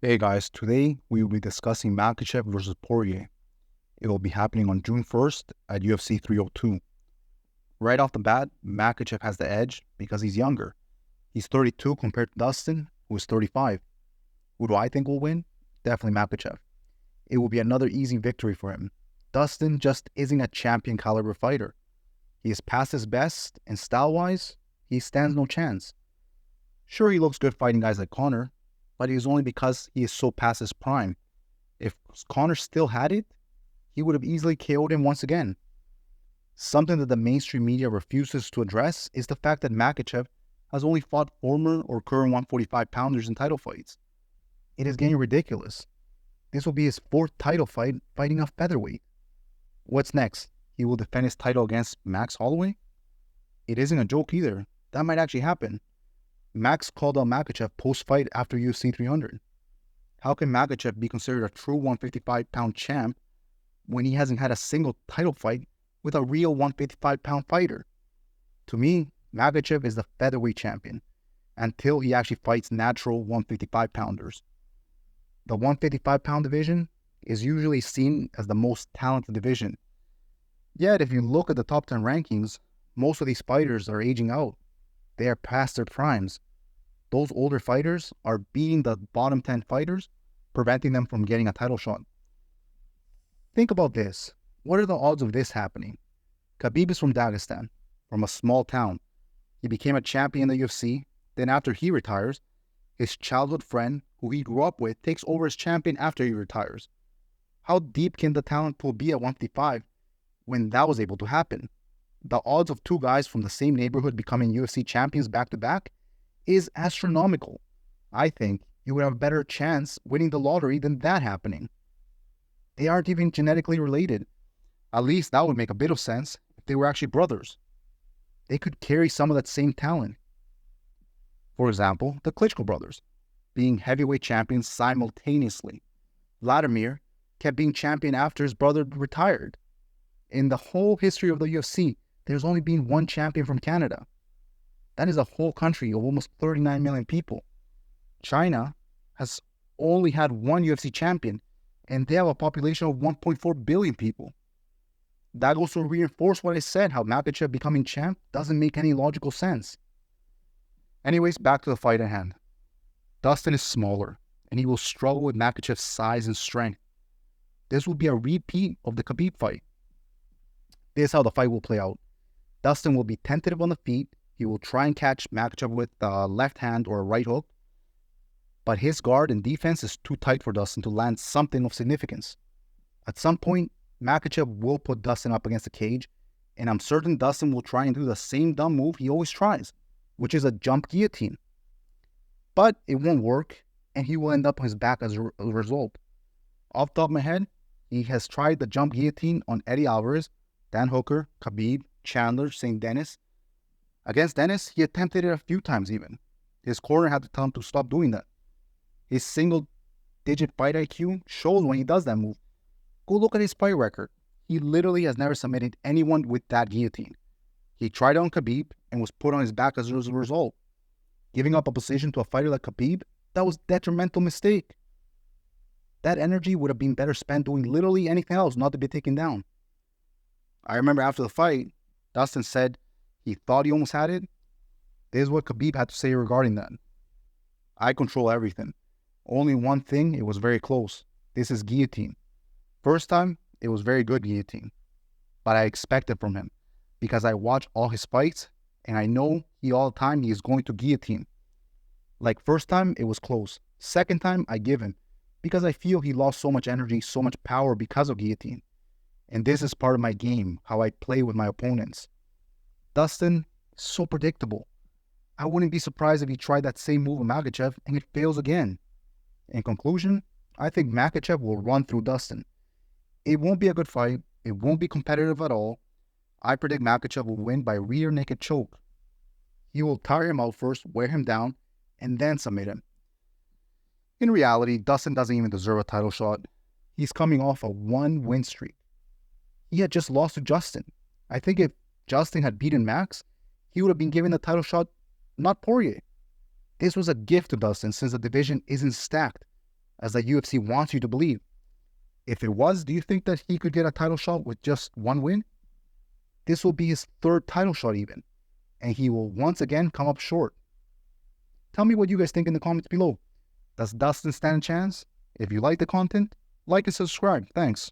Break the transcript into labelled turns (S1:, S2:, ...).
S1: Hey guys, today we will be discussing Makhachev versus Poirier. It will be happening on June 1st at UFC 302. Right off the bat, Makhachev has the edge because he's younger. He's 32 compared to Dustin, who is 35. Who do I think will win? Definitely Makhachev. It will be another easy victory for him. Dustin just isn't a champion caliber fighter. He is past his best, and style-wise, he stands no chance. Sure, he looks good fighting guys like Conor, but it is only because he is so past his prime. If Conor still had it, he would have easily KO'd him once again. Something that the mainstream media refuses to address is the fact that Makhachev has only fought former or current 145-pounders in title fights. It is getting ridiculous. This will be his fourth title fight fighting a featherweight. What's next? He will defend his title against Max Holloway? It isn't a joke either. That might actually happen. Max called out Makhachev post-fight after UFC 300. How can Makhachev be considered a true 155-pound champ when he hasn't had a single title fight with a real 155-pound fighter? To me, Makhachev is the featherweight champion until he actually fights natural 155-pounders. The 155-pound division is usually seen as the most talented division. Yet, if you look at the top 10 rankings, most of these fighters are aging out. They are past their primes. Those older fighters are beating the bottom 10 fighters, preventing them from getting a title shot. Think about this. What are the odds of this happening? Khabib is from Dagestan, from a small town. He became a champion in the UFC. Then after he retires, his childhood friend, who he grew up with, takes over as champion after he retires. How deep can the talent pool be at 155 when that was able to happen? The odds of two guys from the same neighborhood becoming UFC champions back-to-back is astronomical. I think you would have a better chance winning the lottery than that happening. They aren't even genetically related. At least that would make a bit of sense if they were actually brothers. They could carry some of that same talent. For example, the Klitschko brothers, being heavyweight champions simultaneously. Vladimir kept being champion after his brother retired. In the whole history of the UFC, there's only been one champion from Canada. That is a whole country of almost 39 million people. China has only had one UFC champion, and they have a population of 1.4 billion people. That goes to reinforce what I said, how Makhachev becoming champ doesn't make any logical sense. Anyways, back to the fight at hand. Dustin is smaller, and he will struggle with Makhachev's size and strength. This will be a repeat of the Khabib fight. This is how the fight will play out. Dustin will be tentative on the feet. He will try and catch Makhachev with a left hand or a right hook. But his guard and defense is too tight for Dustin to land something of significance. At some point, Makhachev will put Dustin up against the cage, and I'm certain Dustin will try and do the same dumb move he always tries, which is a jump guillotine. But it won't work, and he will end up on his back as a result. Off the top of my head, he has tried the jump guillotine on Eddie Alvarez, Dan Hooker, Khabib, Chandler, St. Dennis. Against Dennis, he attempted it a few times even. His corner had to tell him to stop doing that. His single-digit fight IQ shows when he does that move. Go look at his fight record. He literally has never submitted anyone with that guillotine. He tried it on Khabib and was put on his back as a result. Giving up a position to a fighter like Khabib, that was a detrimental mistake. That energy would have been better spent doing literally anything else not to be taken down. I remember after the fight, Dustin said he thought he almost had it. This is what Khabib had to say regarding that. I control everything. Only one thing, it was very close. This is guillotine. First time, it was very good guillotine. But I expect it from him because I watch all his fights and I know all the time he is going to guillotine. Like first time, it was close. Second time, I give him because I feel he lost so much energy, so much power because of guillotine. And this is part of my game, how I play with my opponents. Dustin is so predictable. I wouldn't be surprised if he tried that same move with Makhachev and it fails again. In conclusion, I think Makhachev will run through Dustin. It won't be a good fight. It won't be competitive at all. I predict Makhachev will win by rear naked choke. He will tire him out first, wear him down, and then submit him. In reality, Dustin doesn't even deserve a title shot. He's coming off a 1-win streak. He had just lost to Justin. I think if Justin had beaten Max, he would have been given the title shot not Poirier. This was a gift to Dustin since the division isn't stacked, as the UFC wants you to believe. If it was, do you think that he could get a title shot with just one win? This will be his third title shot even, and he will once again come up short. Tell me what you guys think in the comments below. Does Dustin stand a chance? If you like the content, like and subscribe. Thanks.